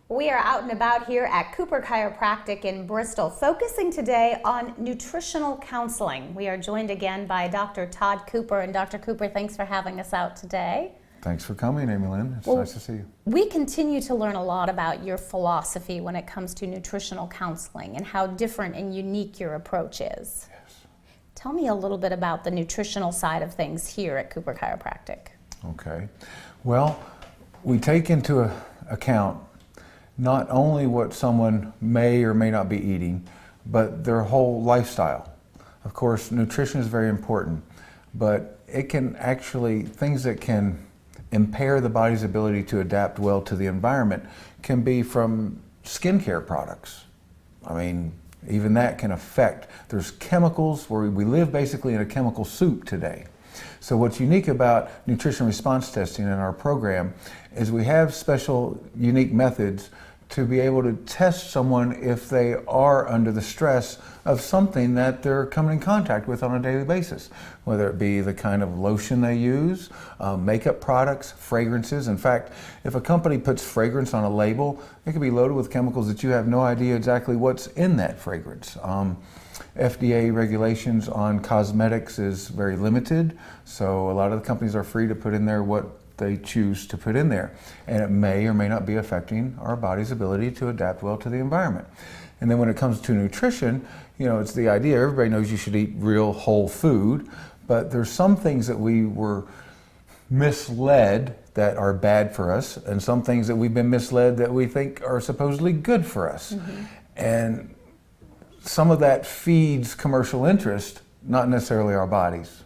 We are out and about here at Cooper Chiropractic in Bristol, focusing today on nutritional counseling. We are joined again by Dr. Todd Cooper. And Dr. Cooper, thanks for having us out today. Thanks for coming, Amy Lynn. It's nice to see you. We continue to learn a lot about your philosophy when it comes to nutritional counseling and how different and unique your approach is. Yes. Tell me a little bit about the nutritional side of things here at Cooper Chiropractic. Okay. Well, we take into account not only what someone may or may not be eating, but their whole lifestyle. Of course, nutrition is very important, but it can actually, things that can impair the body's ability to adapt well to the environment can be from skincare products. I mean, even that can affect, there's chemicals where we live basically in a chemical soup today. So what's unique about nutrition response testing in our program is we have special unique methods to be able to test someone if they are under the stress of something that they're coming in contact with on a daily basis, whether it be the kind of lotion they use, makeup products, fragrances. In fact, if a company puts fragrance on a label, it can be loaded with chemicals that you have no idea exactly what's in that fragrance. FDA regulations on cosmetics is very limited, so a lot of the companies are free to put in there what they choose to put in there, and it may or may not be affecting our body's ability to adapt well to the environment. And then when it comes to nutrition, you know, it's the idea, everybody knows you should eat real whole food, but there's some things that we were misled that are bad for us, and some things that we've been misled that we think are supposedly good for us. Mm-hmm. And some of that feeds commercial interest, not necessarily our bodies.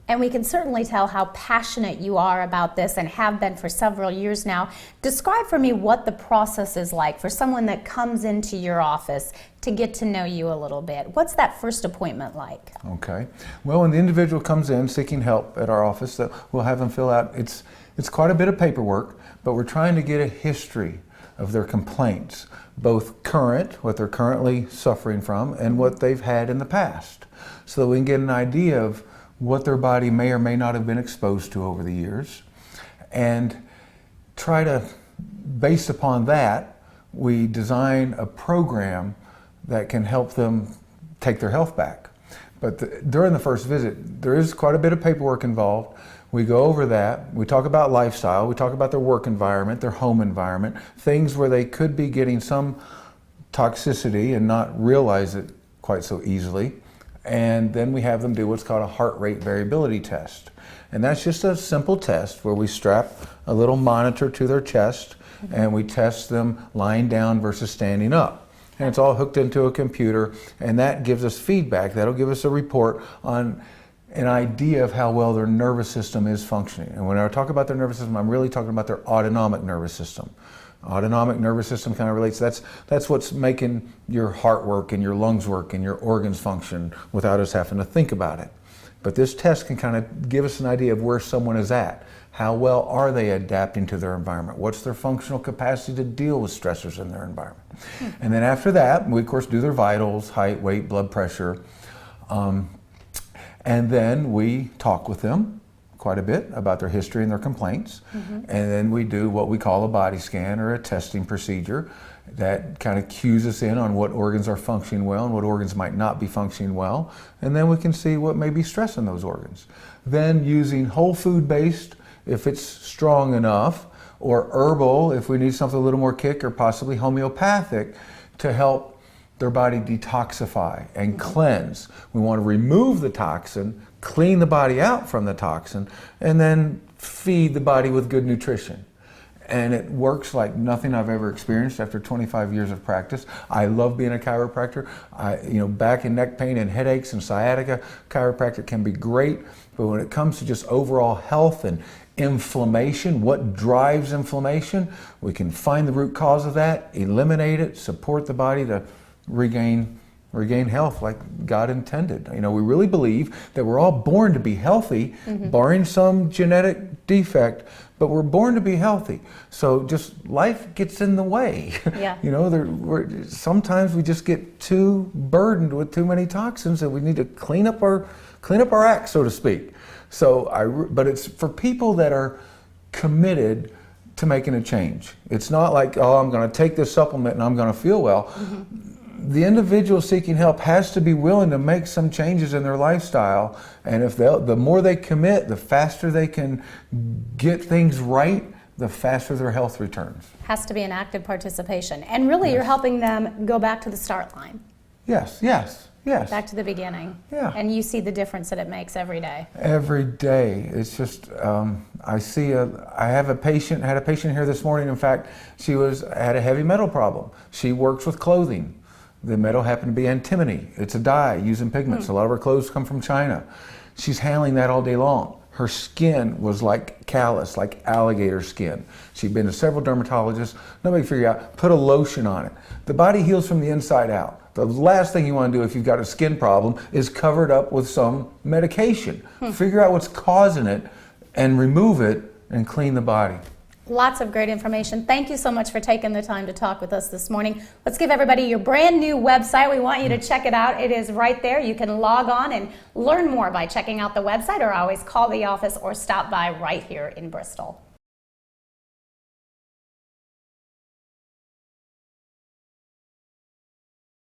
And we can certainly tell how passionate you are about this and have been for several years now. Describe for me what the process is like for someone that comes into your office to get to know you a little bit. What's that first appointment like? Okay. Well, when the individual comes in seeking help at our office, we'll have them fill out, it's quite a bit of paperwork, but we're trying to get a history of their complaints, both current, what they're currently suffering from, and what they've had in the past, so that we can get an idea of what their body may or may not have been exposed to over the years, and try to, based upon that, we design a program that can help them take their health back. But during the first visit, there is quite a bit of paperwork involved. We go over that, we talk about lifestyle, we talk about their work environment, their home environment, things where they could be getting some toxicity and not realize it quite so easily. And then we have them do what's called a heart rate variability test. And that's just a simple test where we strap a little monitor to their chest, mm-hmm. and we test them lying down versus standing up. And it's all hooked into a computer, and that gives us feedback. That'll give us a report on an idea of how well their nervous system is functioning. And when I talk about their nervous system, I'm really talking about their autonomic nervous system. Autonomic nervous system kind of relates, that's what's making your heart work and your lungs work and your organs function without us having to think about it. But this test can kind of give us an idea of where someone is at. How well are they adapting to their environment? What's their functional capacity to deal with stressors in their environment? And then after that, we of course do their vitals, height, weight, blood pressure, and then we talk with them quite a bit about their history and their complaints. Mm-hmm. And then we do what we call a body scan or a testing procedure that kind of cues us in on what organs are functioning well and what organs might not be functioning well. And then we can see what may be stressing those organs. Then using whole food based, if it's strong enough, or herbal if we need something a little more kick, or possibly homeopathic to help their body detoxify and cleanse. We want to remove the toxin, clean the body out from the toxin, and then feed the body with good nutrition. And it works like nothing I've ever experienced after 25 years of practice. I love being a chiropractor. Back and neck pain and headaches and sciatica, chiropractic can be great, but when it comes to just overall health and inflammation, what drives inflammation, we can find the root cause of that, eliminate it, support the body to regain regain health like God intended. You know, we really believe that we're all born to be healthy, barring some genetic defect, but we're born to be healthy. So just life gets in the way. Yeah. You know, sometimes we just get too burdened with too many toxins, and we need to clean up our act, so to speak. So but it's for people that are committed to making a change. It's not like, oh, I'm going to take this supplement and I'm going to feel well. The individual seeking help has to be willing to make some changes in their lifestyle, and if the more they commit, the faster they can get things right, the faster their health returns. Has to be an active participation, and really you're helping them go back to the start line. Yes. Back to the beginning. Yeah. And you see the difference that it makes every day. Every day. It's just, I had a patient here this morning. In fact, she had a heavy metal problem. She works with clothing. The metal happened to be antimony. It's a dye used in pigments. A lot of her clothes come from China. She's handling that all day long. Her skin was like callus, like alligator skin. She'd been to several dermatologists. Nobody figured out, put a lotion on it. The body heals from the inside out. The last thing you want to do if you've got a skin problem is cover it up with some medication. Figure out what's causing it and remove it and clean the body. Lots of great information. Thank you so much for taking the time to talk with us this morning. Let's give everybody your brand new website. We want you to check it out. It is right there. You can log on and learn more by checking out the website, or always call the office or stop by right here in Bristol.